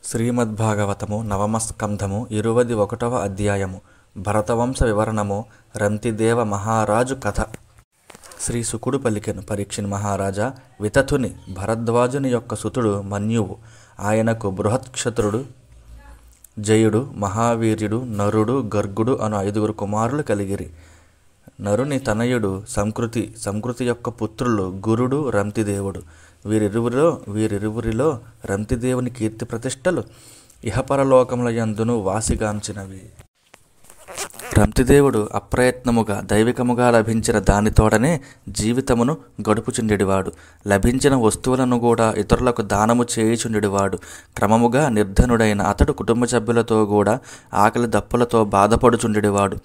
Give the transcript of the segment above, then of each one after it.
శ్రీమద్భాగవతము నవమస్కంధము 21వ అధ్యాయము భరతవంశ వివరణము రంతిదేవ మహారాజు కథ. శ్రీ శుకుడు పలికెను, పరీక్షిన్ మహారాజా, వితథుని భరద్వాజుని యొక్క సుతుడు మన్యువు. ఆయనకు బృహత్క్షత్రుడు, జయుడు, మహావీర్యుడు, నరుడు, గర్గుడు అను 5 కుమారులు కలిగిరి. నరుని తనయుడు సంకృతి యొక్క పుత్రులు గురుడు, రంతిదేవుడు. వీరిరువురిలో రంతిదేవుని కీర్తి ప్రతిష్టలు ఇహపరలోకముల యందును వాసిగాంచినవి. రంతిదేవుడు అప్రయత్నముగా దైవికముగా లభించిన దానితోడనే జీవితమును గడుపుచుండెడివాడు. లభించిన వస్తువులను కూడా ఇతరులకు దానము చేయుచుండెడివాడు. క్రమముగా నిర్ధనుడైన అతడు కుటుంబ సభ్యులతో కూడా ఆకలి దప్పులతో బాధపడుచుండెడివాడు.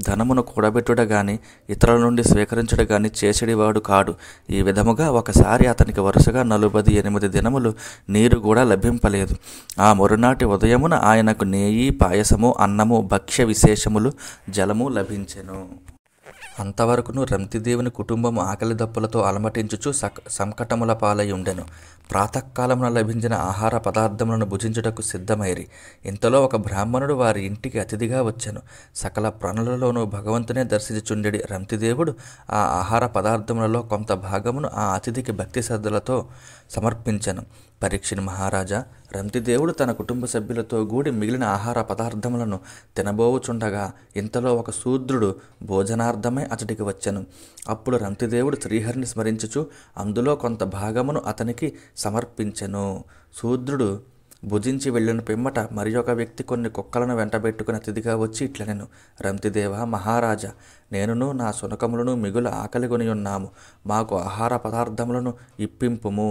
ధనమును కూడబెట్టుట గాని ఇతరుల నుండి స్వీకరించుట గాని చేసేడివాడు కాడు. ఈ విధముగా ఒకసారి అతనికి వరుసగా 48 దినములు నీరు కూడా లభింపలేదు. ఆ మరునాటి ఉదయమున ఆయనకు నేయి, పాయసము, అన్నము, భక్ష్య విశేషములు, జలము లభించెను. అంతవరకును రంతిదేవుని కుటుంబము ఆకలి దప్పులతో అలమటించుచు సంకటముల పాలై ఉండెను. ప్రాతకాలమున లభించిన ఆహార పదార్థములను భుజించుటకు సిద్ధమైరి. ఇంతలో ఒక బ్రాహ్మణుడు వారి ఇంటికి అతిథిగా వచ్చెను. సకల ప్రాణులలోనూ భగవంతునే దర్శించుచుండెడి రంతిదేవుడు ఆ ఆహార పదార్థములలో కొంత భాగమును ఆ అతిథికి భక్తి శ్రద్ధలతో సమర్పించెను. పరీక్షిన్ మహారాజా, రంతిదేవుడు తన కుటుంబ సభ్యులతో కూడి మిగిలిన ఆహార పదార్థములను తినబోవుచుండగా ఇంతలో ఒక శూద్రుడు భోజనార్థమై అతడికి వచ్చెను. అప్పుడు రంతిదేవుడు శ్రీహరిని స్మరించుచు అందులో కొంత భాగమును అతనికి సమర్పించెను. శూద్రుడు భుజించి వెళ్ళిన పిమ్మట మరి ఒక వ్యక్తి కొన్ని కుక్కలను వెంటబెట్టుకుని అతిథిగా వచ్చి ఇట్లనెను, రంతిదేవ మహారాజా, నేనును నా శునకములను మిగుల ఆకలిగొని ఉన్నాము. మాకు ఆహార పదార్థములను ఇప్పింపుము.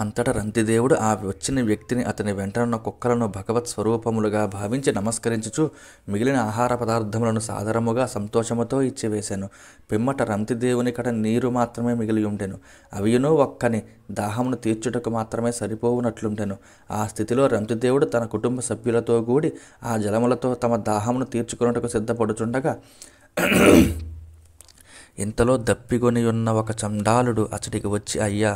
అంతటా రంతిదేవుడు ఆ వచ్చిన వ్యక్తిని అతని వెంటనున్న కుక్కలను భగవత్ స్వరూపములుగా భావించి నమస్కరించుచు మిగిలిన ఆహార పదార్థములను సాదరముగా సంతోషముతో ఇచ్చివేశాను. పిమ్మట రంతిదేవుని కడ నీరు మాత్రమే మిగిలి ఉండెను. అవియును ఒక్కని దాహమును తీర్చుటకు మాత్రమే సరిపోవునట్లుండెను. ఆ స్థితిలో రంతిదేవుడు తన కుటుంబ సభ్యులతో కూడి ఆ జలములతో తమ దాహమును తీర్చుకున్నటకు సిద్ధపడుచుండగా ఇంతలో దప్పిగొని ఉన్న ఒక చండాలుడు అతడికి వచ్చి, అయ్యా,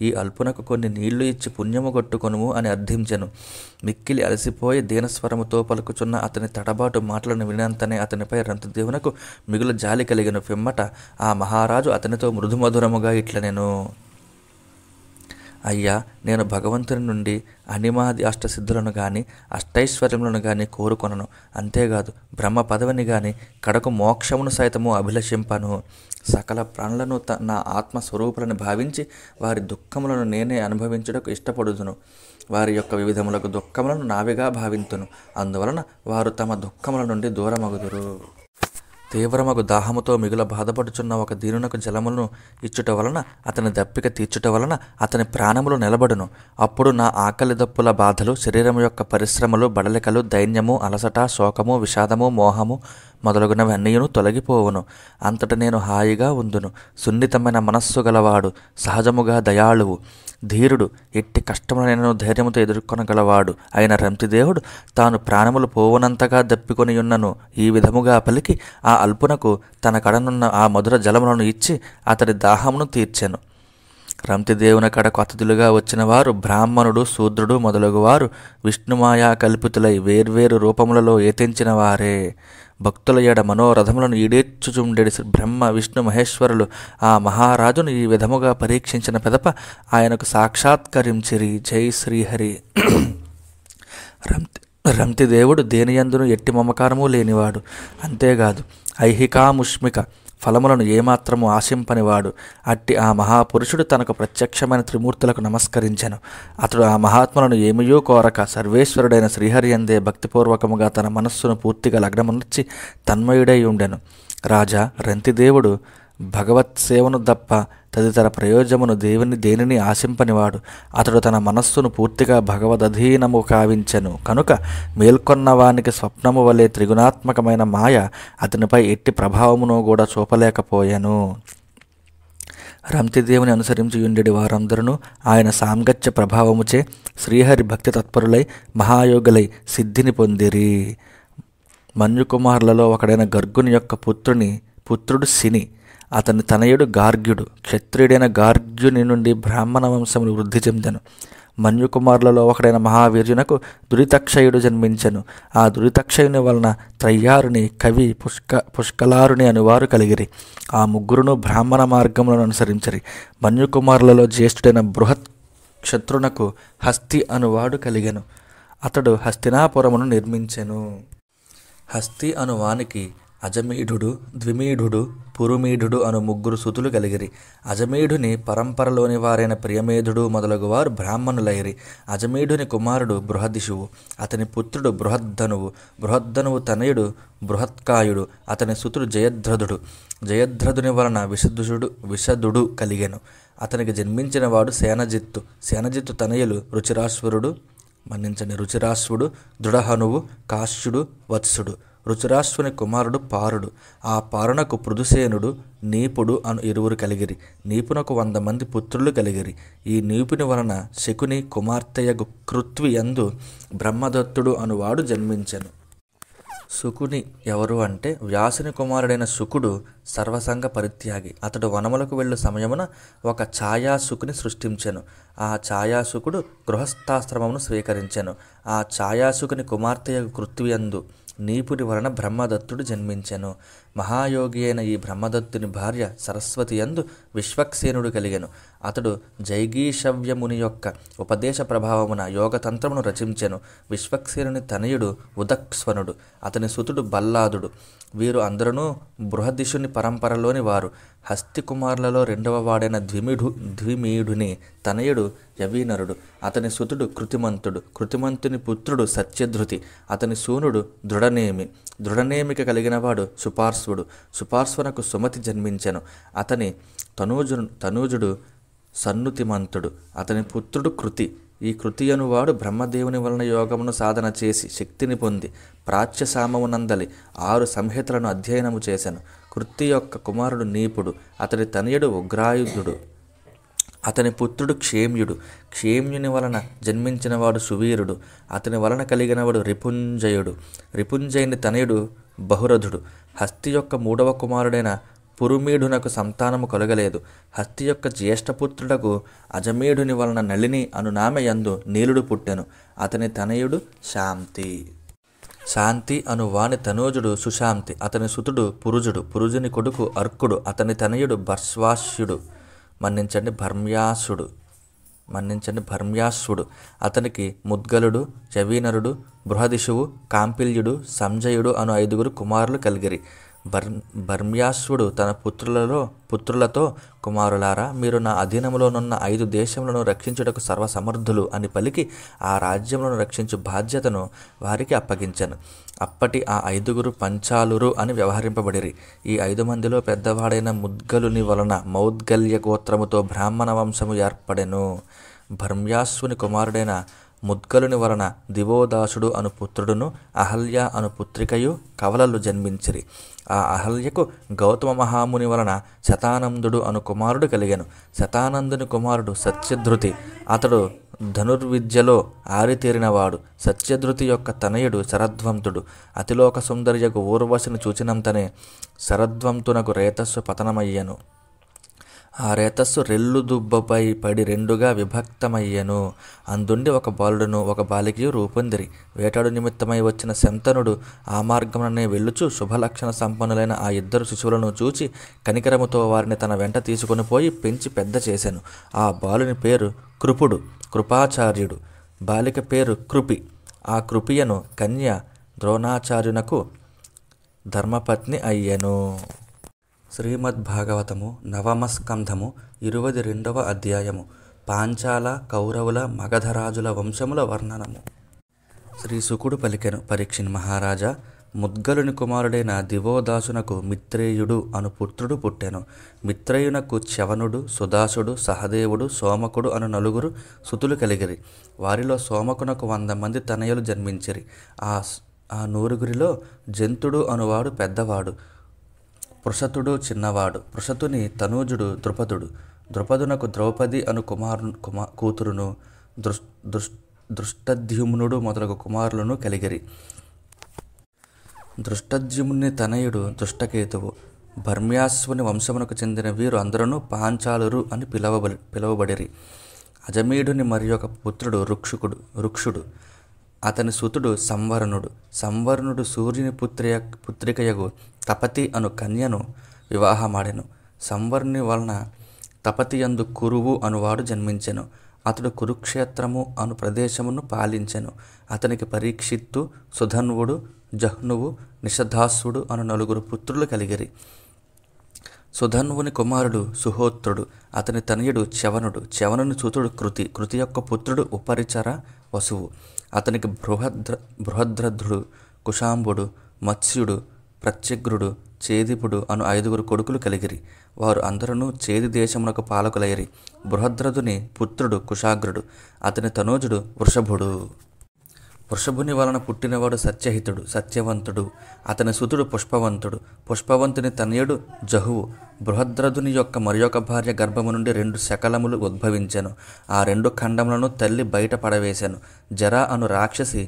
ఈ అల్పునకు కొన్ని నీళ్లు ఇచ్చి పుణ్యము కొట్టుకొనుము అని అర్థించెను. మిక్కిలి అలసిపోయి దీనస్వరముతో పలుకుచున్న అతని తడబాటు మాటలను వినంతనే అతనిపై రంతిదేవునకు మిగులు జాలి కలిగిన పిమ్మట ఆ మహారాజు అతనితో మృదుమధురముగా ఇట్లనెను, అయ్యా, నేను భగవంతుని నుండి అనిమాది అష్టసిద్ధులను గాని అష్టైశ్వర్యములను గాని కోరుకొనను. అంతేకాదు బ్రహ్మ పదవిని గాని కడకు మోక్షమును సైతము అభిలషింపను. సకల ప్రాణులను నా ఆత్మస్వరూపులను భావించి వారి దుఃఖములను నేనే అనుభవించుటకు ఇష్టపడుదును. వారి యొక్క వివిధములకు దుఃఖములను నావిగా భావింతును. అందువలన వారు తమ దుఃఖముల నుండి దూరమగుదురు. తీవ్రమగు దాహముతో మిగుల బాధపడుచున్న ఒక దీనునకు జలములను ఇచ్చుట వలన అతని దప్పిక తీర్చుట వలన అతని ప్రాణములు నిలబడును. అప్పుడు నా ఆకలి దప్పుల బాధలు, శరీరం యొక్క పరిశ్రమలు, బడలికలు, దైన్యము, అలసట, శోకము, విషాదము, మోహము మొదలగునవన్నీయును తొలగిపోవును. అంతట నేను హాయిగా ఉందును. సున్నితమైన మనస్సు గలవాడు, సహజముగా దయాళువు, ధీరుడు, ఎట్టి కష్టములైనను ధైర్యముతో ఎదుర్కొనగలవాడు అయిన రంతిదేవుడు తాను ప్రాణములు పోవునంతగా దప్పికొనియున్నను ఈ విధముగా పలికి ఆ అల్పునకు తన కడనున్న ఆ మధుర జలములను ఇచ్చి అతడి దాహమును తీర్చెను. రంతిదేవుని కడకు అతిథులుగా వచ్చిన వారు బ్రాహ్మణుడు, శూద్రుడు మొదలగువారు విష్ణుమాయా కల్పితులై వేర్వేరు రూపములలో ఏతించిన వారే. భక్తుల ఎడ మనోరథములను ఈడేర్చుచుండెడి బ్రహ్మ, విష్ణు, మహేశ్వరులు ఆ మహారాజును ఈ విధముగా పరీక్షించిన పెదప ఆయనకు సాక్షాత్కరించిరి. జై శ్రీహరి. రంతిదేవుడు దేనియందును ఎట్టి మమకారము లేనివాడు. అంతేకాదు ఐహికాముష్మిక ఫలములను ఏమాత్రము ఆశింపనివాడు. అట్టి ఆ మహాపురుషుడు తనకు ప్రత్యక్షమైన త్రిమూర్తులకు నమస్కరించెను. అతడు ఆ మహాత్ములను ఏమియో కోరక సర్వేశ్వరుడైన శ్రీహరి అందే భక్తిపూర్వకముగా తన మనస్సును పూర్తిగా లగ్నమునర్చి తన్మయుడై ఉండెను. రాజా, రంతిదేవుడు భగవత్ సేవను తప్ప తదితర ప్రయోజనమును దేనిని ఆశింపనివాడు. అతడు తన మనస్సును పూర్తిగా భగవదధీనము కావించెను కనుక మేల్కొన్నవానికి స్వప్నము వలె త్రిగుణాత్మకమైన మాయ అతనిపై ఎట్టి ప్రభావమును కూడా చూపలేకపోయెను. రంతిదేవుని అనుసరించి యుండెడి వారందరూ ఆయన సాంగత్య ప్రభావముచే శ్రీహరి భక్తి తత్పరులై మహాయోగులై సిద్ధిని పొందిరి. మన్యుకుమారులలో ఒకడైన గర్గుని యొక్క పుత్రుడు శిని. అతని తనయుడు గార్గ్యుడు. క్షత్రియుడైన గార్గ్యుని నుండి బ్రాహ్మణ వంశములు వృద్ధి చెందెను. మన్యుకుమారులలో ఒకడైన మహావీర్యునకు దురితక్షయుడు జన్మించెను. ఆ దురితక్షయుని వలన త్రయ్యారుని, కవి, పుష్కలారుని అనువారు కలిగిరి. ఆ ముగ్గురును బ్రాహ్మణ మార్గములను అనుసరించరి. మన్యుకుమారులలో జ్యేష్ఠుడైన బృహత్ క్షత్రునకు హస్తి అనువాడు కలిగెను. అతడు హస్తినాపురమును నిర్మించెను. హస్తి అనువానికి అజమీఢుడు, ద్విమీఢుడు, పురుమీఢుడు అను ముగ్గురు సుతులు కలిగిరి. అజమీఢుని పరంపరలోని వారైన ప్రియమేధుడు మొదలగువారు బ్రాహ్మణులైరి. అజమీఢుని కుమారుడు బృహదిషువు, అతని పుత్రుడు బృహద్దనువు. బృహద్దనువు తనయుడు బృహత్కాయుడు, అతని సుతుడు జయద్రథుడు. జయద్రథుని వలన విషదుడు కలిగెను. అతనికి జన్మించిన వాడు సేనజిత్తు. సేనజిత్తు తనయులు రుచిరాశ్వుడు, దృఢహనువు, కాశ్యుడు, వత్సుడు. రుచిరాశ్వుని కుమారుడు పారుడు. ఆ పారునకు పృథుసేనుడు, నీపుడు అను ఇరువురు కలిగిరి. నీపునకు 100 మంది పుత్రులు కలిగిరి. ఈ నీపుని వలన శకుని కుమార్తెయగు కృత్వి యందు బ్రహ్మదత్తుడు అనువాడు జన్మించెను. శుకుని ఎవరు అంటే వ్యాసుని కుమారుడైన శుకుడు సర్వసంగ పరిత్యాగి. అతడు వనములకు వెళ్ళు సమయమున ఒక ఛాయాశుకుని సృష్టించెను. ఆ ఛాయాశుకుడు గృహస్థాశ్రమమును స్వీకరించెను. ఆ ఛాయాశుకుని కుమార్తెయగు కృత్వియందు నీపుని వలన బ్రహ్మదత్తుడు జన్మించెను. మహాయోగి అయిన ఈ బ్రహ్మదత్తుని భార్య సరస్వతి యందు విశ్వక్సేనుడు కలిగెను. అతడు జైగీషవ్యముని యొక్క ఉపదేశ ప్రభావమున యోగతంత్రమును రచించెను. విశ్వక్సేనుని తనయుడు ఉదక్స్వనుడు, అతని సుతుడు బల్లాదుడు. వీరు అందరూ బృహదిషుని పరంపరలోని వారు. హస్తి కుమారులలో 2వ వాడైన ద్విమీఢుని తనయుడు యవీనరుడు, అతని సుతుడు కృతిమంతుడు. కృతిమంతుని పుత్రుడు సత్యధృతి, అతని సూనుడు దృఢనేమికి కలిగినవాడు సుపార్శ్వుడు. సుపార్శ్వనకు సుమతి జన్మించెను. అతని తనూజుడు సన్నుతిమంతుడు, అతని పుత్రుడు కృతి. ఈ కృతి అనువాడు బ్రహ్మదేవుని వలన యోగమును సాధన చేసి శక్తిని పొంది ప్రాచ్య సామమునందలి 6 సంహితలను అధ్యయనము చేశాను. కృతి యొక్క కుమారుడు నీపుడు, అతని తనయుడు ఉగ్రాయుధుడు, అతని పుత్రుడు క్షేమ్యుడు. క్షేమ్యుని వలన జన్మించినవాడు సువీరుడు, అతని వలన కలిగినవాడు రిపుంజయుడు. రిపుంజయుని తనయుడు బహురథుడు. హస్తి యొక్క 3వ కుమారుడైన పురుమీఢునకు సంతానము కలగలేదు. హస్తి యొక్క జ్యేష్ఠపుత్రుడకు అజమీఢుని వలన నళిని అనునామె యందు నీలుడు పుట్టెను. అతని తనయుడు శాంతి అను వాని తనూజుడు సుశాంతి, అతని సుతుడు పురుజుడు. పురుజుని కొడుకు అర్కుడు, అతని తనయుడు భర్మ్యాసుడు. అతనికి ముద్గలుడు, యవీనరుడు, బృహదిషువు, కాంపిల్యుడు, సంజయుడు అను 5 కుమారులు కలిగిరి. భర్మ్యాసుడు తన పుత్రులతో, కుమారులారా, మీరు నా అధీనములోనున్న 5 దేశములను రక్షించుటకు సర్వసమర్థులు అని పలికి ఆ రాజ్యములను రక్షించు బాధ్యతను వారికి అప్పగించెను. అప్పటి ఆ 5 పంచాలురు అని వ్యవహరింపబడిరి. ఈ 5 మందిలో పెద్దవాడైన ముద్గలుని వలన మౌద్గల్య గోత్రముతో బ్రాహ్మణ వంశము ఏర్పడెను. భర్మ్యాసుని కుమారుడైన ముద్గలుని వలన దివోదాసుడు అను పుత్రుడును, అహల్య అను పుత్రికయు కవలలు జన్మించిరి. ఆ అహల్యకు గౌతమ మహాముని వలన శతానందుడు అను కుమారుడు కలిగెను. శతానందుని కుమారుడు సత్యధృతి, అతడు ధనుర్విద్యలో ఆరితేరినవాడు. సత్యధృతి యొక్క తనయుడు శరద్వంతుడు. అతిలోక సుందరియకు ఊర్వశిని చూచినంతనే శరద్వంతునకు రేతస్సు పతనమయ్యెను. ఆ రేతస్సు రెల్లు దుబ్బపై పడి 2గా విభక్తమయ్యెను. అందుండి ఒక బాలుడును ఒక బాలికయు రూపొందిరి. వేటాడు నిమిత్తమై వచ్చిన శంతనుడు ఆ మార్గముననే వెళ్ళుచు శుభలక్షణ సంపన్నులైన ఆ 2 శిశువులను చూచి కనికరముతో వారిని తన వెంట తీసుకొని పోయి పెంచి పెద్ద చేశాను. ఆ బాలుని పేరు కృపాచార్యుడు, బాలిక పేరు కృపి. ఆ కృపియను కన్య ద్రోణాచార్యునకు ధర్మపత్ని అయ్యెను. శ్రీమద్భాగవతము 9వ స్కంధము 22వ అధ్యాయము. పాంచాల కౌరవుల మగధరాజుల వంశముల వర్ణనము. శ్రీ శుకుడు పలికెను, పరీక్షిన్ మహారాజా, ముద్గలుని కుమారుడైన దివోదాసునకు మిత్రేయుడు అను పుత్రుడు పుట్టెను. మిత్రేయునకు చ్యవనుడు, సుదాసుడు, సహదేవుడు, సోమకుడు అను 4 సుతులు కలిగిరి. వారిలో సోమకునకు 100 మంది తనయులు జన్మించిరి. ఆ 9 జంతుడు అనువాడు పెద్దవాడు, పృషతుడు చిన్నవాడు. పృషతుని తనూజుడు ద్రుపదుడు. ద్రుపదునకు ద్రౌపది అను కూతురును, దృష్టద్యుమ్నుడు మొదలగు కుమారులను కలిగిరి. దృష్టద్యుమ్ని తనయుడు దృష్టకేతువు. భర్మ్యాసుని వంశమునకు చెందిన వీరు అందరూ పాంచాలురు అని పిలువబడిరి. అజమీఢుని మరి ఒక పుత్రుడు రుక్షుడు. అతని సుతుడు సంవరణుడు సూర్యుని పుత్రికయగు తపతి అను కన్యను వివాహమాడెను. సంవరుని వలన తపతియందు కురువు అనువాడు జన్మించెను. అతడు కురుక్షేత్రము అను ప్రదేశమును పాలించెను. అతనికి పరీక్షిత్తు, సుధన్వుడు, జహ్నువు, నిషధాసుడు అను 4 పుత్రులు కలిగిరి. సుధన్వుని కుమారుడు సుహోత్రుడు. అతని తనయుడు చ్యవనుని సుతుడు కృతి యొక్క పుత్రుడు ఉపరిచర వసువు. అతనికి బృహద్రథుడు, కుశాంబుడు, మత్స్యుడు, ప్రత్యగ్రుడు, చేదిపుడు అను 5 కొడుకులు కలిగిరి. వారు అందరూ చేది దేశమునకు పాలకులైరి. బృహద్రథుని పుత్రుడు కుశాగ్రుడు. అతని తనూజుడు వృషభుని వలన పుట్టినవాడు సత్యవంతుడు. అతని సుతుడు పుష్పవంతుని తనయుడు జహువు. బృహద్రథుని యొక్క మరియొక భార్య గర్భము నుండి 2 శకలములు ఉద్భవించెను. ఆ 2 ఖండములను తల్లి బయట పడవేశాను. జర అను రాక్షసి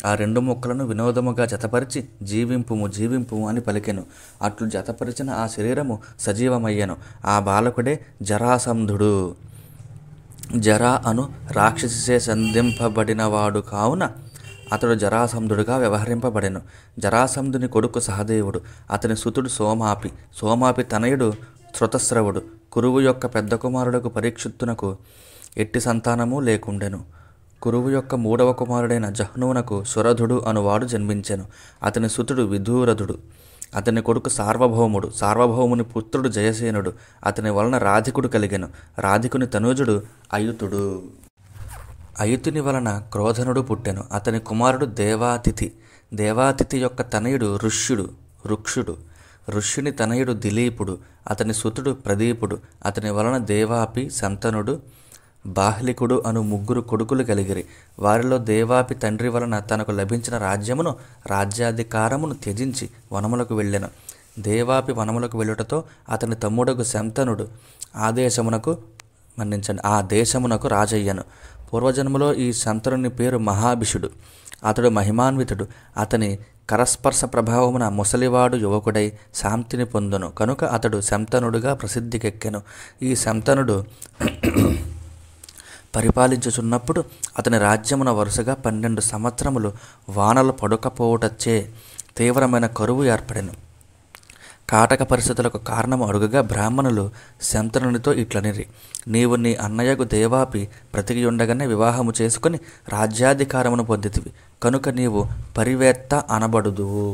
ఆ 2 ముక్కలను వినోదముగా జతపరిచి జీవింపుము అని పలికెను. అట్లు జతపరిచిన ఆ శరీరము సజీవమయ్యెను. ఆ బాలకుడే జరాసంధుడు. జరా అను రాక్షసిచే సంధింపబడినవాడు కావున అతడు జరాసంధుడుగా వ్యవహరింపబడెను. జరాసంధుని కొడుకు సహదేవుడు. అతని సుతుడు సోమాపి తనయుడు శృతస్రవుడు. కురువు యొక్క పెద్ద కుమారుడకు పరీక్షిత్తునకు ఎట్టి సంతానము లేకుండెను. కురువు యొక్క 3వ కుమారుడైన జహ్నువునకు సురధుడు అనువాడు జన్మించెను. అతని సుతుడు విధూరథుడు. అతని కొడుకు సార్వభౌముని పుత్రుడు జయసేనుడు. అతని వలన రాధికుడు కలిగెను. రాధికుని తనూజుడు అయుతుని వలన క్రోధనుడు పుట్టెను. అతని కుమారుడు దేవాతిథి యొక్క తనయుడు రుక్షుడు. ఋష్యుని తనయుడు దిలీపుడు. అతని సుతుడు ప్రదీపుడు. అతని వలన దేవాపి, శంతనుడు, బాహ్లికుడు అను 3 కొడుకులు కలిగిరి. వారిలో దేవాపి తండ్రి వలన తనకు లభించిన రాజ్యాధికారమును త్యజించి వనములకు వెళ్ళెను. దేవాపి వనములకు వెళ్ళుటతో అతని తమ్ముడకు శంతనుడు ఆ దేశమునకు రాజయ్యను. పూర్వజన్మలో ఈ శంతనుని పేరు మహాభిషుడు. అతడు మహిమాన్వితుడు. అతని కరస్పర్శ ప్రభావమున ముసలివాడు యువకుడై శాంతిని పొందును కనుక అతడు శంతనుడుగా ప్రసిద్ధికెక్కెను. ఈ శంతనుడు పరిపాలించుచున్నప్పుడు అతని రాజ్యమున వరుసగా 12 సంవత్సరములు వానలు పడకపోవుటచే తీవ్రమైన కరువు ఏర్పడెను. కాటక పరిస్థితులకు కారణము అడుగగా బ్రాహ్మణులు శంతనునితో ఇట్లనిరి: నీవు నీ అన్నయ్యకు దేవాపి బ్రతికియుండగానే వివాహము చేసుకుని రాజ్యాధికారమును పొందితివి కనుక నీవు పరివేత్త అనబడుదువు.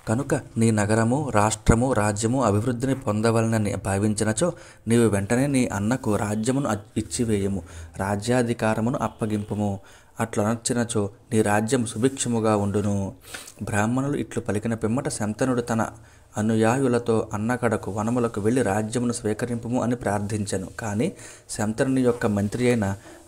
కనుక నీ నగరము, రాష్ట్రము, రాజ్యము అభివృద్ధిని పొందవలనని భావించినచో నీవు వెంటనే నీ అన్నకు రాజ్యమును ఇచ్చివేయము, రాజ్యాధికారమును అప్పగింపుము. అట్లా నచ్చినచో నీ రాజ్యం సుభిక్షముగా ఉండును. బ్రాహ్మణులు ఇట్లు పలికిన పిమ్మట శంతనుడు తన అనుయాయులతో అన్నకడకు వనములకు వెళ్ళి రాజ్యమును స్వీకరింపుము అని ప్రార్థించెను. కానీ శంతనుని యొక్క మంత్రి అయిన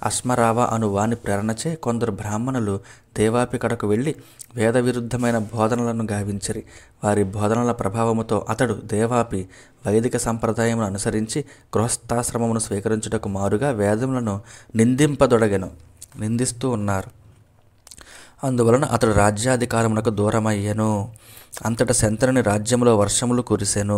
అశ్మరావ అను వాని ప్రేరణచే కొందరు బ్రాహ్మణులు దేవాపి కడకు వెళ్ళి వేద విరుద్ధమైన బోధనలను గావించిరి. వారి బోధనల ప్రభావముతో అతడు దేవాపి వైదిక సంప్రదాయమును అనుసరించి గృహస్థాశ్రమమును స్వీకరించుటకు మారుగా వేదములను నిందిస్తూ ఉన్నారు. అందువలన అతడు రాజ్యాధికారమునకు దూరమయ్యెను. అంతటా శంతనుని రాజ్యములో వర్షములు కురిసెను.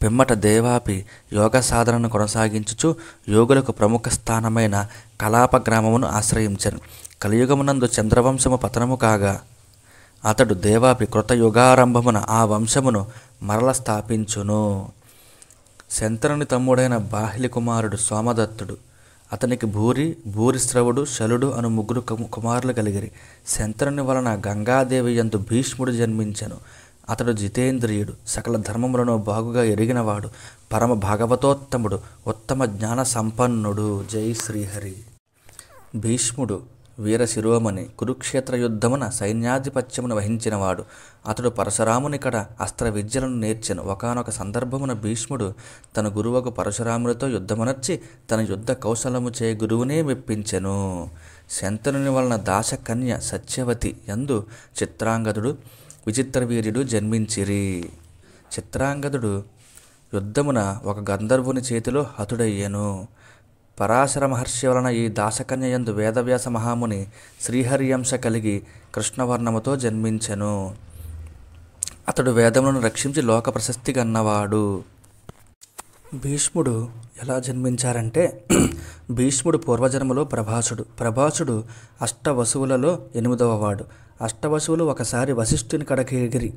పిమ్మట దేవాపి యోగ సాధనను కొనసాగించుచు యోగులకు ప్రముఖ స్థానమైన కలాప గ్రామమును ఆశ్రయించెను. కలియుగమునందు చంద్రవంశము పతనము కాగా అతడు దేవాపి కృతయుగారంభమున ఆ వంశమును మరల స్థాపించును. శంతనుని తమ్ముడైన బాహ్లి కుమారుడు సోమదత్తుడు. అతనికి భూరిశ్రవుడు, శలుడు అను 3 కుమారులు కలిగిరి. శంతనుని వలన గంగాదేవి యందు భీష్ముడు జన్మించెను. అతడు జితేంద్రియుడు, సకల ధర్మములను బాగుగా ఎరిగినవాడు, పరమ భాగవతోత్తముడు, ఉత్తమ జ్ఞాన సంపన్నుడు. జై శ్రీహరి. భీష్ముడు వీర శిరోమణి, కురుక్షేత్ర యుద్ధమున సైన్యాధిపత్యమును వహించినవాడు. అతడు పరశురామునికడ అస్త్ర విద్యలను నేర్చెను. ఒకానొక సందర్భమున భీష్ముడు తన గురువకు పరశురామునితో యుద్ధమునర్చి తన యుద్ధ కౌశలముచే గురువునే మెప్పించెను. శంతనుని వలన దాసకన్య సత్యవతి యందు చిత్రాంగదుడు, విచిత్రవీర్యుడు జన్మించిరి. చిత్రాంగదుడు యుద్ధమున ఒక గంధర్వుని చేతిలో హతుడయ్యెను. పరాశర మహర్షి వలన ఈ దాసకన్య యందు వేదవ్యాస మహాముని శ్రీహరియంశ కలిగి కృష్ణవర్ణముతో జన్మించెను. అతడు వేదములను రక్షించి లోక ప్రశస్తి గన్నవాడు. భీష్ముడు ఎలా జన్మించారంటే భీష్ముడు పూర్వజన్మలో ప్రభాసుడు అష్టవసువులలో 8వ వాడు. అష్టవసువులు ఒకసారి వశిష్ఠుని కడకి ఎగిరి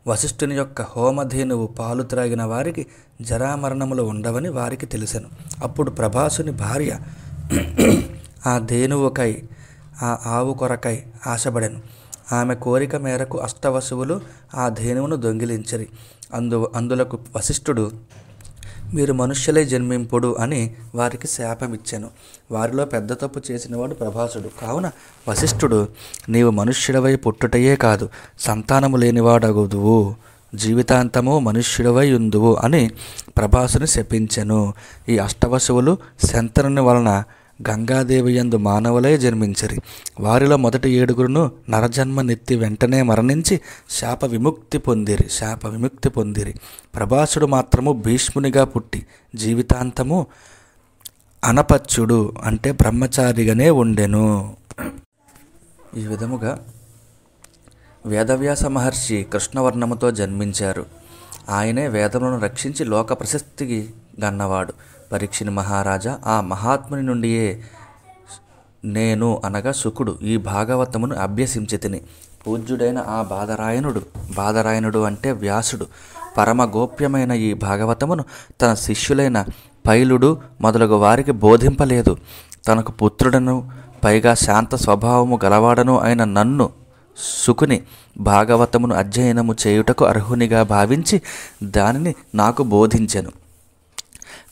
వశిష్ఠుని యొక్క హోమధేనువు పాలు త్రాగిన వారికి జరామరణములు ఉండవని వారికి తెలిసెను. అప్పుడు ప్రభాసుని భార్య ఆ ధేనువుకై ఆ ఆవు కొరకై ఆశపడెను. ఆమె కోరిక మేరకు అష్టవసువులు ఆ ధేనువును దొంగిలించిరి. అందులకు వశిష్ఠుడు, మీరు మనుష్యులై జన్మింపుడు అని వారికి శాపమిచ్చెను. వారిలో పెద్ద తప్పు చేసినవాడు ప్రభాసుడు. కావున వశిష్ఠుడు, నీవు మనుష్యుడవై పుట్టుటయే కాదు, సంతానము లేనివాడగుదువు, జీవితాంతము మనుష్యుడవై ఉందువు అని ప్రభాసుని శపించెను. ఈ అష్టవసువులు శంతనుని వలన గంగాదేవి యందు మానవులై జన్మించిరి. వారిలో మొదటి 7గురును నరజన్మ నెత్తి వెంటనే మరణించి శాప విముక్తి పొందిరి. ప్రభాసుడు మాత్రము భీష్మునిగా పుట్టి జీవితాంతము అనపచ్యుడు అంటే బ్రహ్మచారిగానే ఉండెను. ఈ విధముగా వేదవ్యాస మహర్షి కృష్ణవర్ణముతో జన్మించారు. ఆయనే వేదములను రక్షించి లోక ప్రశస్తికి గన్నవాడు. పరీక్షిని మహారాజా, ఆ మహాత్ముని నుండియే నేను అనగా శుకుడు ఈ భాగవతమును అభ్యసించి తిని. పూజ్యుడైన ఆ బాదరాయణుడు అంటే వ్యాసుడు పరమ గోప్యమైన ఈ భాగవతమును తన శిష్యులైన పైలుడు మొదలగు వారికి బోధింపలేదు. తనకు పుత్రుడను పైగా శాంత స్వభావము గలవాడను అయిన నన్ను శుకుని భాగవతమును అధ్యయనము చేయుటకు అర్హునిగా భావించి దానిని నాకు బోధించెను.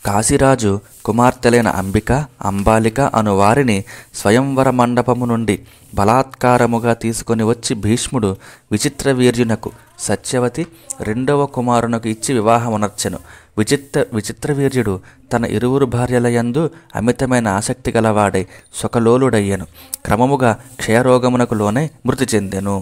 కాశీరాజు కుమార్తెలైన అంబిక, అంబాలిక అను వారిని స్వయంవర మండపము నుండి బలాత్కారముగా తీసుకొని వచ్చి భీష్ముడు విచిత్రవీర్యునకు సత్యవతి 2వ కుమారునకు ఇచ్చి వివాహమునర్చెను. విచిత్రవీర్యుడు తన 2 భార్యల యందు అమితమైన ఆసక్తి గలవాడై సుఖలోలుడయ్యెను. క్రమముగా క్షయరోగమునకు లోనై మృతి చెందెను.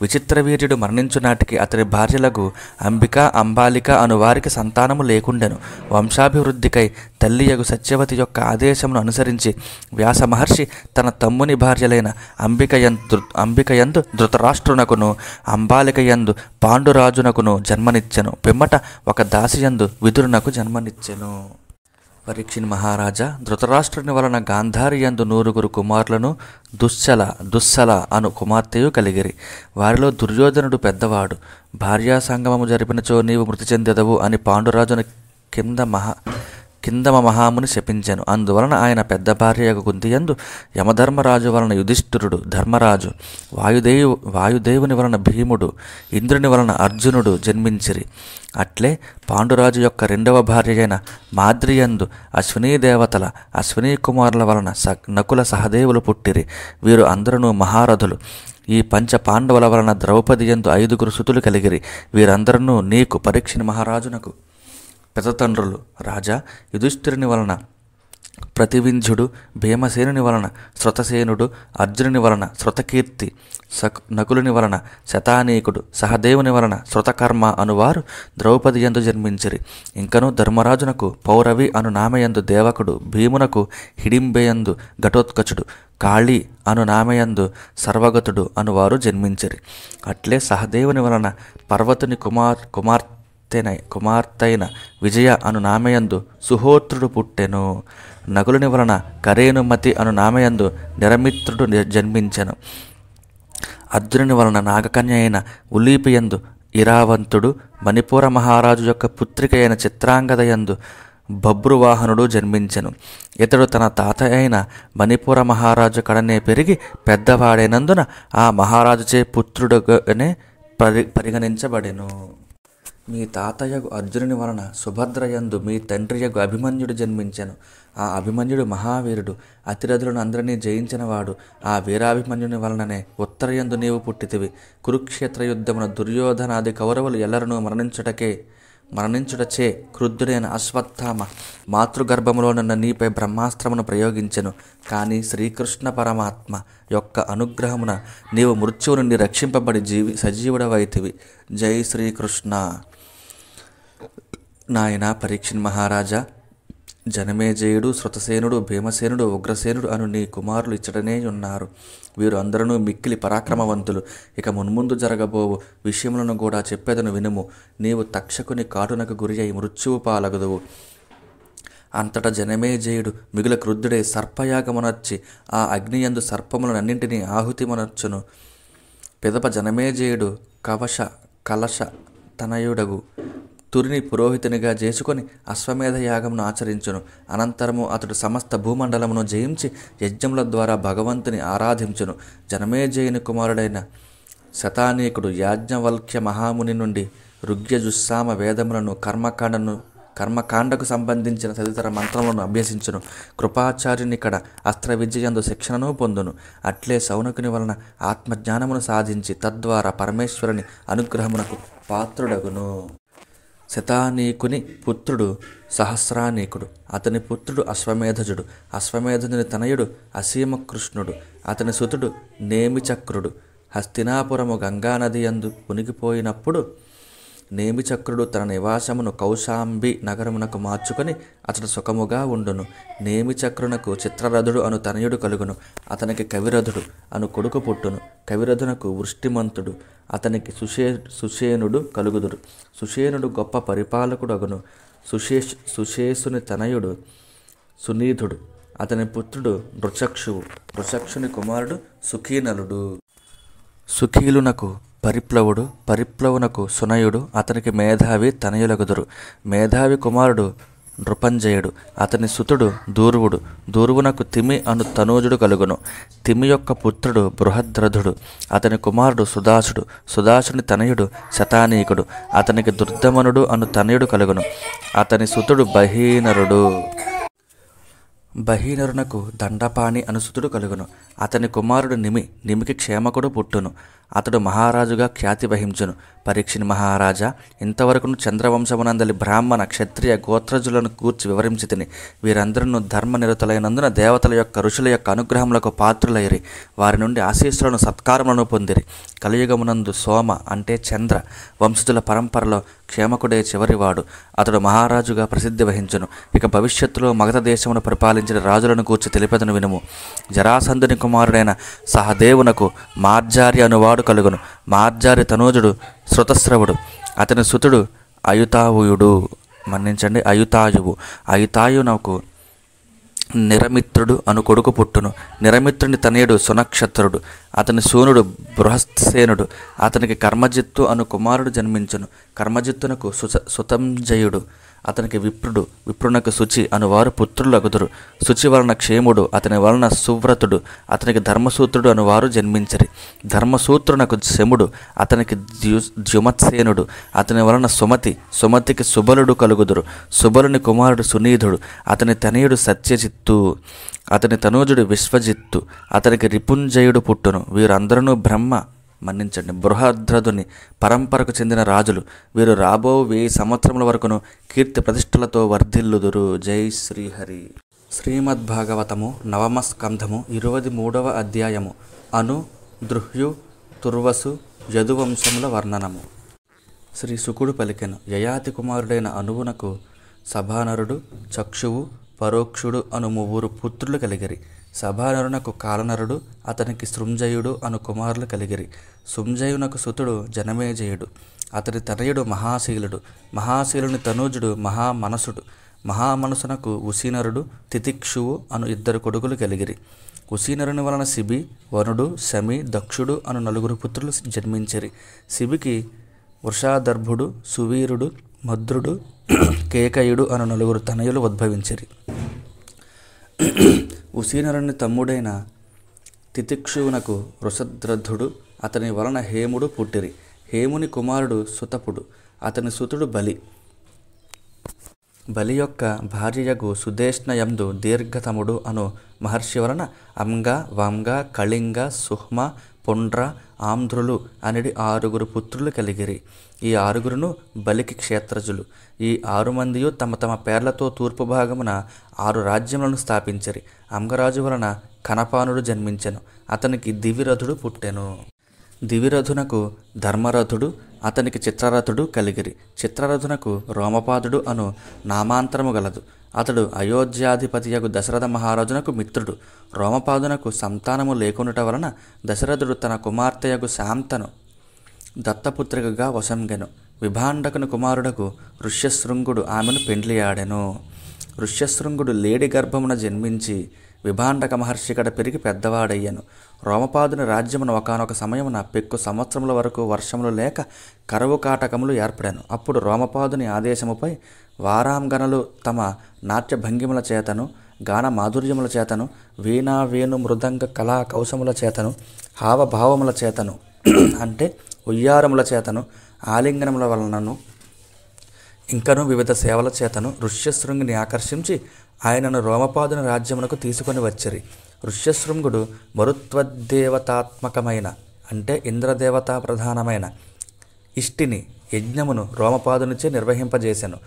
విచిత్రవీర్యుడు మరణించు నాటికి అతని భార్యలకు అంబిక, అంబాలిక అను వారికి సంతానము లేకుండెను. వంశాభివృద్ధికై తల్లియగు సత్యవతి యొక్క ఆదేశమును అనుసరించి వ్యాస మహర్షి తన తమ్ముని భార్యలైన అంబికయందు ధృతరాష్ట్రునకును, అంబాలికయందు పాండురాజునకును జన్మనిచ్చెను. పిమ్మట ఒక దాసియందు విదురునకు జన్మనిచ్చెను. పరీక్షిని మహారాజా, ధృతరాష్ట్రుని వలన గాంధారియందు 9 కుమారులను, దుస్సల అను కుమార్తెయు కలిగిరి. వారిలో దుర్యోధనుడు పెద్దవాడు. భార్యా సంగమము జరిపినచో నీవు మృతి చెందెదవు అని పాండురాజును కిందమ మహాముని శపించెను. అందువలన ఆయన పెద్ద భార్య కుంతియందు యమధర్మరాజు వలన యుధిష్ఠిరుడు, ధర్మరాజు, వాయుదేవుని వలన భీముడు, ఇంద్రుని వలన అర్జునుడు జన్మించిరి. అట్లే పాండురాజు యొక్క 2వ భార్య అయిన మాద్రియందు అశ్వినీ దేవతల అశ్వినీ కుమారుల వలన నకుల సహదేవులు పుట్టిరి. వీరు అందరూ మహారథులు. ఈ పంచ పాండవుల వలన ద్రౌపదియందు 5 సుతులు కలిగిరి. వీరందరూ నీకు పరీక్షిని మహారాజునకు పెదతండ్రులు. రాజా, యుధిష్ఠిరుని వలన ప్రతివింధ్యుడు, భీమసేనుని వలన శృతసేనుడు, అర్జునుని వలన శృతకీర్తి, నకులుని వలన శతానీకుడు, సహదేవుని వలన శృతకర్మ అనువారు ద్రౌపది యందు జన్మించిరి. ఇంకను ధర్మరాజునకు పౌరవి అను నామయందు దేవకుడు, భీమునకు హిడింబేయందు ఘటోత్కచుడు, కాళీ అను నామయందు సర్వగతుడు అనువారు జన్మించిరి. అట్లే సహదేవుని వలన పర్వతుని కుమార్తెైన విజయ అను నామయందు సుహోత్రుడు పుట్టెను. నకులుని వలన కరేనుమతి అను నామయందు నిరమిత్రుడు జన్మించెను. అర్జునుని వలన నాగకన్య అయిన ఉలీపియందు ఇరావంతుడు, మణిపూర మహారాజు యొక్క పుత్రిక అయిన చిత్రాంగదయందు బభ్రువాహనుడు జన్మించెను. ఇతడు తన తాత అయిన మణిపూర మహారాజు కడనే పెరిగి పెద్దవాడైనందున ఆ మహారాజుచే పుత్రుడుగానే పరిగణించబడెను. మీ తాతయ్యగు అర్జునుని వలన సుభద్రయందు మీ తండ్రియగు అభిమన్యుడు జన్మించెను. ఆ అభిమన్యుడు మహావీరుడు, అతిరథులను అందరినీ జయించినవాడు. ఆ వీరాభిమన్యుని వలననే ఉత్తరయందు నీవు పుట్టితివి. కురుక్షేత్ర యుద్ధమున దుర్యోధనాది కౌరవులు ఎల్లరనూ మరణించుటచే క్రుద్ధుడైన అశ్వత్థామ మాతృగర్భములోనున్న నీపై బ్రహ్మాస్త్రమును ప్రయోగించెను. కానీ శ్రీకృష్ణ పరమాత్మ యొక్క అనుగ్రహమున నీవు మృత్యువు నుండి రక్షింపబడి సజీవుడవైతివి. జై శ్రీకృష్ణ. నాయన పరీక్షిన్ మహారాజా, జనమేజయుడు, శృతసేనుడు, భీమసేనుడు, ఉగ్రసేనుడు అను నీ కుమారులు ఇచ్చటనే ఉన్నారు. వీరు అందరూ మిక్కిలి పరాక్రమవంతులు. ఇక మున్ముందు జరగబోవు విషయములను కూడా చెప్పేదను వినుము. నీవు తక్షకుని కాటునకు గురి అయి మృత్యువు పాలగదువు. అంతట జనమేజయుడు మిగుల క్రుద్ధుడే సర్పయాగమునర్చి ఆ అగ్నియందు సర్పములనన్నింటినీ ఆహుతిమునర్చును. పిదప జనమేజయుడు కలశ తనయుడగు తురిని పురోహితునిగా చేసుకొని అశ్వమేధ యాగమును ఆచరించును. అనంతరము అతడు సమస్త భూమండలమును జయించి యజ్ఞముల ద్వారా భగవంతుని ఆరాధించును. జనమేజయుని కుమారుడైన శతానీకుడు యాజ్ఞవల్క్య మహాముని నుండి ఋగ్యజుస్సామ వేదములను కర్మకాండకు సంబంధించిన తదితర మంత్రములను అభ్యసించును. కృపాచార్యునిక్కడ అస్త్ర విద్యయందు శిక్షణను పొందును. అట్లే శౌనకుని వలన ఆత్మజ్ఞానమును సాధించి తద్వారా పరమేశ్వరుని అనుగ్రహమునకు పాత్రుడగును. శతానీకుని పుత్రుడు సహస్రానీకుడు. అతని పుత్రుడు అశ్వమేధజుడు. అశ్వమేధుని తనయుడు అసీమకృష్ణుడు. అతని సుతుడు నేమిచక్రుడు. హస్తినాపురము గంగానది యందు మునిగిపోయినప్పుడు నేమిచక్రుడు తన నివాసమును కౌశాంబి నగరమునకు మార్చుకొని అతడు సుఖముగా ఉండును. నేమిచక్రునకు చిత్రరథుడు అను తనయుడు కలుగును. అతనికి కవిరథుడు అను కొడుకు పుట్టును. కవిరథునకు వృష్టిమంతుడు, అతనికి సుషేనుడు కలుగుదురు. సుషేనుడు గొప్ప పరిపాలకుడు అగును. సుషేసుని తనయుడు సునీధుడు. అతని పుత్రుడు నృచక్షువు. నృచక్షుని కుమారుడు సుఖీనలుడు. సుఖీలునకు పరిప్లవుడు, పరిప్లవునకు సునయుడు, అతనికి మేధావి తనయులగుదురు. మేధావి కుమారుడు నృపంజయుడు. అతని సుతుడు దూర్వుడు. దూర్వునకు తిమి అను తనూజుడు కలుగును. తిమి యొక్క పుత్రుడు బృహద్రథుడు. అతని కుమారుడు సుదాసుడు. సుదాసుని తనయుడు శతానీకుడు. అతనికి దుర్దమనుడు అను తనయుడు కలుగును. అతని సుతుడు బహీనరుడు. బహీనరునకు దండపాణి అనుసుతుడు కలుగును. అతని కుమారుడు నిమికి క్షేమకుడు పుట్టును. అతడు మహారాజుగా ఖ్యాతి వహించును. పరీక్షిని మహారాజా, ఇంతవరకును చంద్రవంశమునందలి బ్రాహ్మణ క్షత్రియ గోత్రజులను కూర్చి వివరించి తిని. వీరందరూ ధర్మనిరతులైనందున దేవతల యొక్క ఋషుల యొక్క అనుగ్రహములకు పాత్రులైరి. వారి నుండి ఆశీస్సులను సత్కారములను పొందిరి. కలియుగమునందు సోమ అంటే చంద్ర వంశజుల పరంపరలో క్షేమకుడే చివరివాడు. అతడు మహారాజుగా ప్రసిద్ధి వహించును. ఇక భవిష్యత్తులో మగధ దేశమును పరిపాలించిన రాజులను కూర్చి తెలిపెదను వినుము. జరాసంధుని కుమారుడైన సహదేవునకు మార్జారి అనువాడు కలుగును. మార్జారి తనూజుడు శృతస్రవుడు. అతని సుతుడు అయుతాయువు. అయుతాయునకు నిరమిత్రుడు అను కొడుకు పుట్టును. నిరమిత్రుని తనయుడు సునక్షత్రుడు. అతని సూనుడు బృహస్సేనుడు. అతనికి కర్మజిత్తు అను కుమారుడు జన్మించును. కర్మజిత్తునకు సుతంజయుడు. అతనికి విప్రునకు శుచి అనువారు పుత్రులగుదురు. శుచి వలన క్షేముడు. అతని వలన సువ్రతుడు. అతనికి ధర్మసూత్రుడు అనువారు జన్మించరి. ధర్మసూత్రునకు శముడు. అతనికి ద్యుమత్సేనుడు. అతని వలన సుమతికి సుబలుడు కలుగుదురు. సుబలుని కుమారుడు సునీధుడు. అతని తనయుడు సత్యజిత్తు. అతని తనూజుడు విశ్వజిత్తు. అతనికి రిపుంజయుడు పుట్టును. వీరందరూ బృహద్రథుని పరంపరకు చెందిన రాజులు. వీరు రాబో 1000 సంవత్సరముల వరకును కీర్తి ప్రతిష్టలతో వర్ధిల్లుదురు. జై శ్రీహరి. శ్రీమద్భాగవతము 9వ స్కంధము 23వ అధ్యాయము. అను దృహ్యు తుర్వసు యదువంశముల వర్ణనము. శ్రీ శుకుడు పలికెను. యయాతి కుమారుడైన అనువునకు సభానరుడు, చక్షువు, పరోక్షుడు అను 3 పుత్రులు కలిగిరి. సభానరునకు కాలనరుడు, అతనికి సృంజయుడు అను కుమారులు కలిగిరి. సృంజయునకు సుతుడు జనమేజయుడు. అతని తనయుడు మహాశీలుడు. మహాశీలుని తనూజుడు మహామనసుడు. మహామనసునకు ఉసీనరుడు, తితిక్షువు అను 2 కొడుకులు కలిగిరి. ఉసీనరుని వలన శిబి, వనుడు, శమి, దక్షుడు అను 4 పుత్రులు జన్మించిరి. శిబికి వృషాదర్భుడు, సువీరుడు, మద్రుడు, కేకయుడు అను 4 తనయులు ఉద్భవించిరి. ఉసీనరుని తమ్ముడైన తితిక్షువునకు వృషద్రథుడు, అతని వలన హేముడు పుట్టిరి. హేముని కుమారుడు సుతపుడు. అతని సుతుడు బలి. బలి యొక్క భార్యయగు సుదేష్ణయందు దీర్ఘతముడు అను మహర్షి వలన అంగ, వంగ, కళింగ, సుహ్మ, పుండ్ర, ఆంధ్రులు అనేది 6 పుత్రులు కలిగిరి. ఈ 6 బలికి క్షేత్రజులు. ఈ 6 మందియు తమ తమ పేర్లతో తూర్పు భాగమున 6 రాజ్యములను స్థాపించరి. అంగరాజు వలన కనపానుడు జన్మించెను. అతనికి దివిరథుడు పుట్టెను. దివిరథునకు ధర్మరథుడు అతనికి చిత్రరథుడు కలిగిరి. చిత్రరథునకు రోమపాదుడు అను నామాంతరము గలదు. అతడు అయోధ్యాధిపతియగు దశరథ మహారాజునకు మిత్రుడు. రోమపాదునకు సంతానము లేకునుట వలన దశరథుడు తన కుమార్తెయగు శాంతను దత్తపుత్రికగా వశంగెను. విభాండకుని కుమారుడకు ఋష్యశృంగుడు ఆమెను పెండ్లియాడెను. ఋష్యశృంగుడు లేడి గర్భమున జన్మించి విభాండక మహర్షి కడ పెరిగి పెద్దవాడయ్యను. రోమపాదుని రాజ్యమున ఒకానొక సమయమున పెక్కు సంవత్సరముల వరకు వర్షములు లేక కరువు కాటకములు ఏర్పడాను. అప్పుడు రోమపాదుని ఆదేశముపై వారాంగనలు తమ నాట్య భంగిముల చేతను, గాన మాధుర్యముల చేతను, వీణా వేణు మృదంగ కళా కౌశముల చేతను, హావభావముల చేతను అంటే ఉయ్యారముల చేతను, ఆలింగనముల వలనను ఇంకను వివిధ సేవల చేతను ఋష్యశృంగుని ఆకర్షించి ఆయనను రోమపాదుని రాజ్యమునకు తీసుకొని వచ్చిరి. ఋష్యశృంగుడు మరుత్వదేవతాత్మకమైన అంటే ఇంద్రదేవతా ప్రధానమైన ఇష్టిని యజ్ఞమును రోమపాదునిచే నిర్వహింపజేసెను.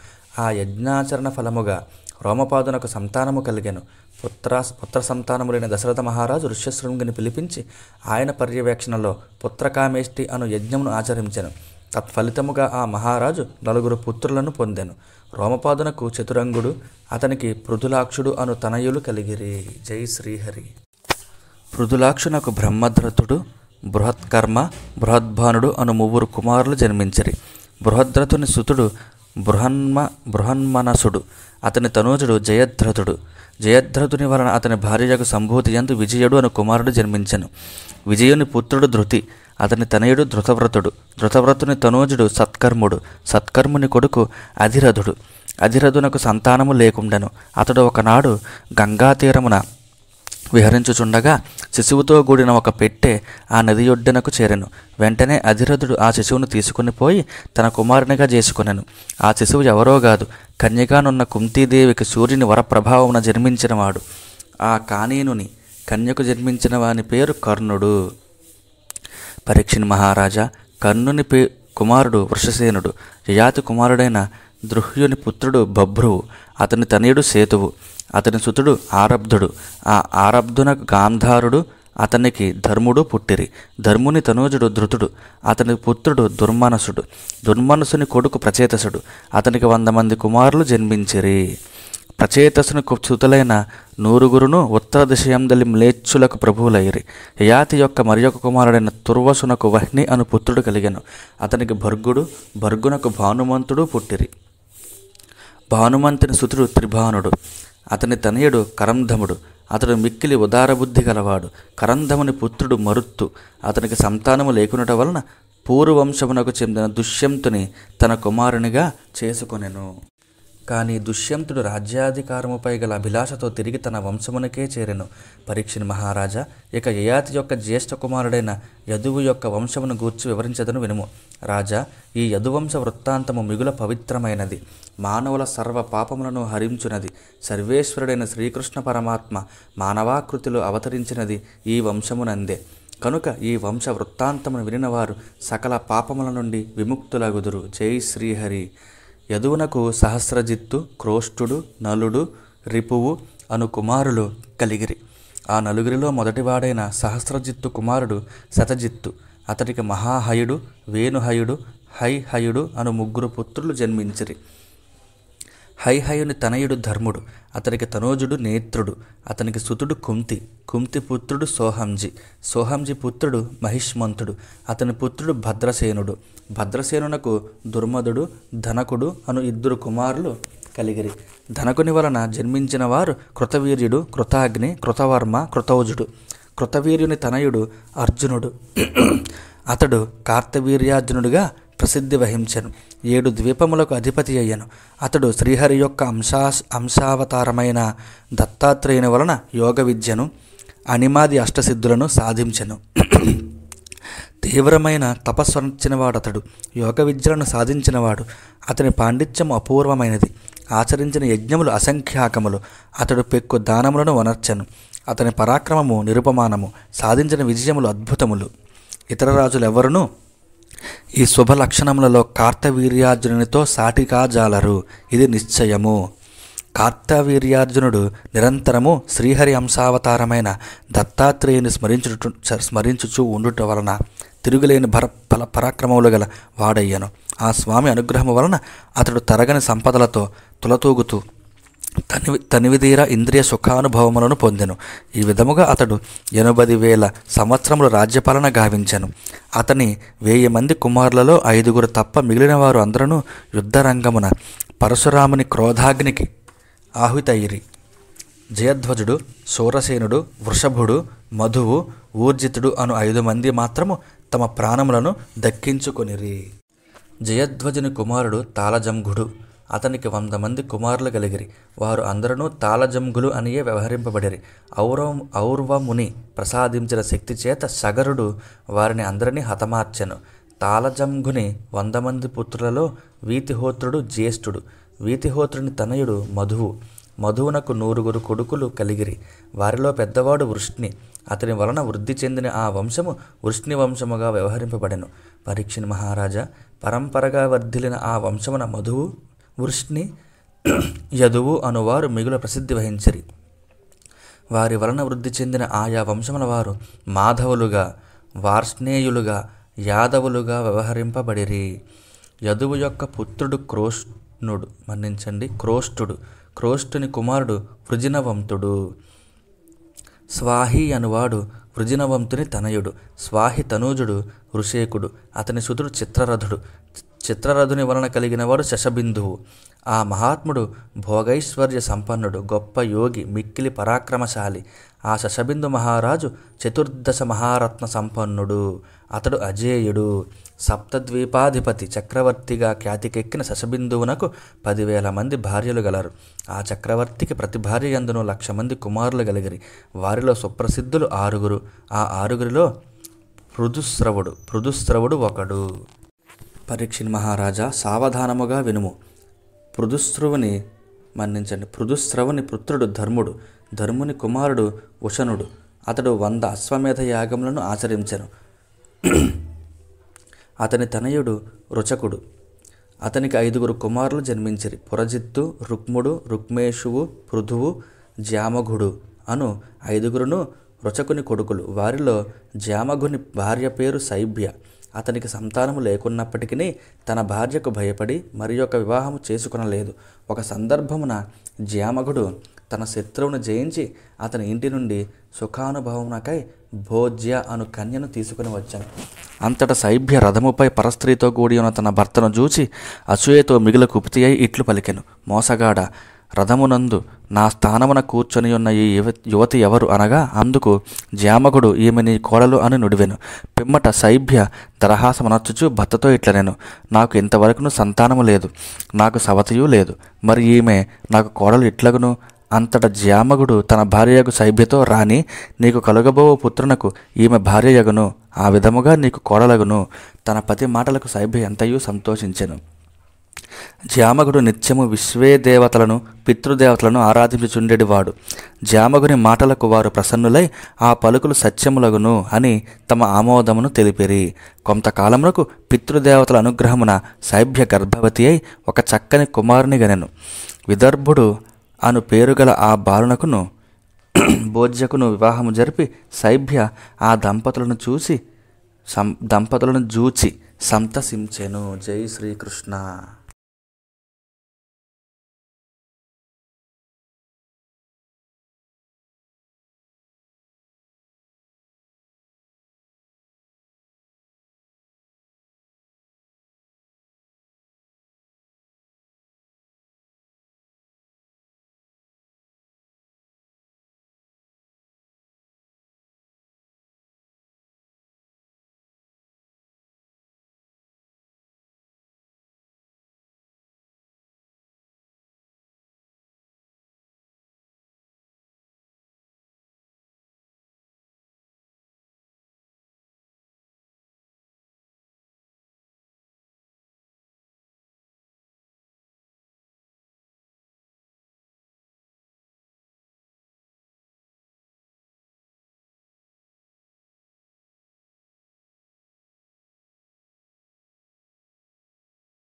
ఆ యజ్ఞాచరణ ఫలముగా రోమపాదునకు సంతానము కలిగెను. పుత్ర సంతానములైన దశరథ మహారాజు ఋష్యశృంగుని పిలిపించి ఆయన పర్యవేక్షణలో పుత్రకామేష్టి అను యజ్ఞమును ఆచరించెను. తత్ఫలితముగా ఆ మహారాజు 4 పుత్రులను పొందెను. రోమపాదునకు చతురంగుడు, అతనికి పృథులాక్షుడు అను తనయులు కలిగిరి. జై శ్రీహరి. పృథులాక్షునకు బ్రహ్మద్రథుడు, బృహత్కర్మ, బృహద్భానుడు అను 3 కుమారులు జన్మించిరి. బృహద్రథుని సుతుడు బృహన్మనసుడు, అతని తనూజుడు జయద్రథుడు. జయద్రథుని వలన అతని భార్యకు సంభూతి యందు విజయుడు అను కుమారుడు జన్మించెను. విజయుని పుత్రుడు ధృతి, అతని తనయుడు ధృతవ్రతుడు. ధృతవ్రతుని తనూజుడు సత్కర్ముడు. సత్కర్ముని కొడుకు అధిరథుడు. అధిరథునకు సంతానము లేకుండెను. అతడు ఒకనాడు గంగాతీరమున విహరించుచుండగా శిశువుతో కూడిన ఒక పెట్టె ఆ నది ఒడ్డునకు చేరెను. వెంటనే అధిరథుడు ఆ శిశువును తీసుకుని పోయి తన కుమారునిగా చేసుకొనెను. ఆ శిశువు ఎవరో కాదు, కన్యగానున్న కుంతీదేవికి సూర్యుని వరప్రభావమున జన్మించినవాడు. ఆ కానీనుని కన్యకు జన్మించిన వాని పేరు కర్ణుడు. పరీక్షిన్ మహారాజా, కర్ణుని కుమారుడు వృషసేనుడు. యయాతి కుమారుడైన ద్రుహ్యుని పుత్రుడు బభ్రువు. అతని తనయుడు సేతువు. అతని సుతుడు ఆరబ్ధుడు. ఆ ఆరబ్ధునకు గాంధారుడు, అతనికి ధర్ముడు పుట్టిరి. ధర్ముని తనూజుడు ధృతుడు. అతని పుత్రుడు దుర్మనసుడు. దుర్మనసుని కొడుకు ప్రచేతసుడు. అతనికి 100 మంది కుమారులు జన్మించిరి. ప్రచేతసుని సుతులైన 100 ఉత్తర దిశయందలి మ్లేచ్చులకు ప్రభువులైరి. యయాతి యొక్క మరియొక కుమారుడైన తుర్వసునకు వహ్ని అను పుత్రుడు కలిగెను. అతనికి భర్గుడు, భర్గునకు భానుమంతుడు పుట్టిరి. భానుమంతుని సుతుడు త్రిభానుడు. అతని తనయుడు కరంధముడు. అతడు మిక్కిలి ఉదారబుద్ధి గలవాడు. కరంధముని పుత్రుడు మరుత్తు. అతనికి సంతానము లేకునట వలన పూర్వవంశమునకు చెందిన దుష్యంతుని తన కుమారునిగా చేసుకొనెను. కానీ దుష్యంతుడు రాజ్యాధికారముపై గల అభిలాషతో తిరిగి తన వంశమునకే చేరెను. పరీక్షిన్ మహారాజా, ఇక యయాతి యొక్క జ్యేష్ఠ కుమారుడైన యదువు యొక్క వంశమును గూర్చి వివరించదను వినుము. రాజా, ఈ యదువంశ వృత్తాంతము మిగుల పవిత్రమైనది. మానవుల సర్వ పాపములను హరించునది. సర్వేశ్వరుడైన శ్రీకృష్ణ పరమాత్మ మానవాకృతిలో అవతరించినది ఈ వంశమునందే. కనుక ఈ వంశ వృత్తాంతమును వినినవారు సకల పాపముల నుండి విముక్తులగుదురు. జై శ్రీహరి. యదువునకు సహస్రజిత్తు, క్రోష్టుడు, నలుడు, రిపువు అను కుమారులు కలిగిరి. ఆ 4 మొదటివాడైన సహస్రజిత్తు కుమారుడు శతజిత్తు. అతడికి మహాహయుడు, వేణుహయుడు, హైహయుడు అను 3 పుత్రులు జన్మించిరి. హైహయుని తనయుడు ధర్ముడు. అతనికి తనూజుడు నేత్రుడు. అతనికి సుతుడు కుంతి. కుంతి పుత్రుడు సోహంజి. సోహంజి పుత్రుడు మహిష్మంతుడు. అతని పుత్రుడు భద్రసేనుడు. భద్రసేనునకు దుర్మదుడు, ధనకుడు అను 2 కుమారులు కలిగిరి. ధనకుని వలన జన్మించిన వారు కృతవీర్యుడు, కృతాగ్ని, కృతవర్మ, కృతౌజుడు. కృతవీర్యుని తనయుడు అర్జునుడు. అతడు కార్తవీర్యార్జునుడిగా ప్రసిద్ధి వహించెను. 7 ద్వీపములకు అధిపతి అయ్యను. అతడు శ్రీహరి యొక్క అంశావతారమైన దత్తాత్రేయుని వలన యోగ విద్యను, అనిమాది అష్టసిద్ధులను సాధించెను. తీవ్రమైన తపస్సునర్చినవాడు అతడు. యోగ విద్యలను సాధించినవాడు. అతని పాండిత్యము అపూర్వమైనది. ఆచరించిన యజ్ఞములు అసంఖ్యాకములు. అతడు పెక్కు దానములను వనర్చెను. అతని పరాక్రమము నిరుపమానము. సాధించిన విజయములు అద్భుతములు. ఇతర రాజులెవ్వరునూ ఈ శుభ లక్షణములలో కార్తవీర్యార్జునునితో సాటిగా జాలరు. ఇది నిశ్చయము. కార్తవీర్యార్జునుడు నిరంతరము శ్రీహరి అంశావతారమైన దత్తాత్రేయుని స్మరించుచూ ఉండుట వలన తిరుగులేని పరాక్రమములు గల వాడయ్యను. ఆ స్వామి అనుగ్రహము వలన అతడు తరగని సంపదలతో తులతూగుతూ తనివిదీర ఇంద్రియ సుఖానుభవములను పొందెను. ఈ విధముగా అతడు 80,000 సంవత్సరములు రాజ్యపాలన గావించెను. అతని 1000 మంది కుమారులలో 5 తప్ప మిగిలిన వారు అందరూ యుద్ధరంగమున పరశురాముని క్రోధాగ్నికి ఆహుతైరి. జయధ్వజుడు, శూరసేనుడు, వృషభుడు, మధువు, ఊర్జితుడు అను 5 మంది మాత్రము తమ ప్రాణములను దక్కించుకొనిరి. జయధ్వజుని కుమారుడు తాళజంఘుడు. అతనికి 100 మంది కుమారులు కలిగిరి. వారు అందరూ తాళజంఘులు అనియే వ్యవహరింపబడిరి. ఔర్వముని ప్రసాదించిన శక్తి చేత సగరుడు వారిని అందరినీ హతమార్చెను. తాళజంఘుని 100 మంది పుత్రులలో వీతిహోత్రుడు జ్యేష్ఠుడు. వీతిహోత్రుని తనయుడు మధువు. మధువునకు 100 కొడుకులు కలిగిరి. వారిలో పెద్దవాడు వృష్ణి. అతని వలన వృద్ధి చెందిన ఆ వంశము వృష్ణి వంశముగా వ్యవహరింపబడెను. పరీక్షిత్ మహారాజా, పరంపరగా వర్ధిల్లిన ఆ వంశమున మధువు, వృష్ణి, యదువు అనువారు మిగుల ప్రసిద్ధి వహించిరి. వారి వలన వృద్ధి చెందిన ఆయా వంశముల వారు మాధవులుగా, వార్ష్ణేయులుగా, యాదవులుగా వ్యవహరింపబడిరి. యదువు యొక్క పుత్రుడు క్రోష్టుడు. క్రోష్టుని కుమారుడు వృజినవంతుడు. స్వాహి అనువాడు వృజినవంతుని తనయుడు. స్వాహి తనూజుడు వృషేకుడు. అతని సుతుడు చిత్రరథుడు. చిత్రరథుని వలన కలిగినవాడు శశబిందువు. ఆ మహాత్ముడు భోగైశ్వర్య సంపన్నుడు, గొప్ప యోగి, మిక్కిలి పరాక్రమశాలి. ఆ శశబిందు మహారాజు 14 మహారత్న సంపన్నుడు. అతడు అజేయుడు. సప్తద్వీపాధిపతి చక్రవర్తిగా ఖ్యాతికెక్కిన శశబిందువునకు 10,000 మంది భార్యలు గలరు. ఆ చక్రవర్తికి ప్రతి భార్య యందును 1,00,000 మంది కుమారులు కలిగిరి. వారిలో సుప్రసిద్ధులు 6. ఆ 6 పృథుస్రవుడు ఒకడు. పరీక్షిత్ మహారాజా, సావధానముగా వినుము. పృథుస్రవుని పుత్రుడు ధర్ముడు. ధర్ముని కుమారుడు ఉషనుడు. అతడు 100 అశ్వమేధ యాగములను ఆచరించెను. అతని తనయుడు రుచకుడు. అతనికి 5 కుమారులు జన్మించిరి. పురజిత్తు, రుక్ముడు, రుక్మేషువు, పృథువు, జామఘుడు అను 5 రుచకుని కొడుకులు. వారిలో జామఘుని భార్య పేరు శైభ్య. అతనికి సంతానము లేకున్నప్పటికీ తన భార్యకు భయపడి మరి ఒక వివాహము చేసుకొనలేదు. ఒక సందర్భమున జామఘుడు తన శత్రువును జయించి అతని ఇంటి నుండి సుఖానుభవమునకై భోజ్య అను కన్యను తీసుకుని వచ్చాను. అంతటా శైభ్య రథముపై పరస్త్రీతో కూడి ఉన్న తన భర్తను చూచి అసూయతో మిగుల కుపితి అయి ఇట్లు పలికెను: మోసగాడ, రథమునందు నా స్థానమున కూర్చొని ఉన్న ఈ యువతి ఎవరు అనగా, అందుకు జామకుడు ఈమె నీ కోడలు అని నుడివెను. పిమ్మట శైభ్య దరహాసమనర్చుచు భర్తతో ఇట్లనెను: నాకు ఇంతవరకును సంతానము లేదు, నాకు సవతియూ లేదు, మరి ఈమె నాకు కోడలు ఇట్లగును. అంతట జామగుడు తన భార్యయగు శైభ్యతో, రాణి, నీకు కలుగబో పుత్రునకు ఈమె భార్యయగును, ఆ విధముగా నీకు కోడలగును. తన పతి మాటలకు శైభ్య ఎంతయూ సంతోషించెను. జామగుడు నిత్యము విశ్వేదేవతలను పితృదేవతలను ఆరాధించుచుండెడివాడు. జామగుని మాటలకు వారు ప్రసన్నులై ఆ పలుకులు సత్యములగును అని తమ ఆమోదమును తెలిపిరి. కొంతకాలమునకు పితృదేవతల అనుగ్రహమున శైభ్య గర్భవతి అయి ఒక చక్కని కుమారుని గనెను. విదర్భుడు అను పేరుగల ఆ బాలునకును భోజ్యకును వివాహము జరిపి శైభ్య ఆ దంపతులను జూచి సంతసించెను. జై శ్రీకృష్ణ.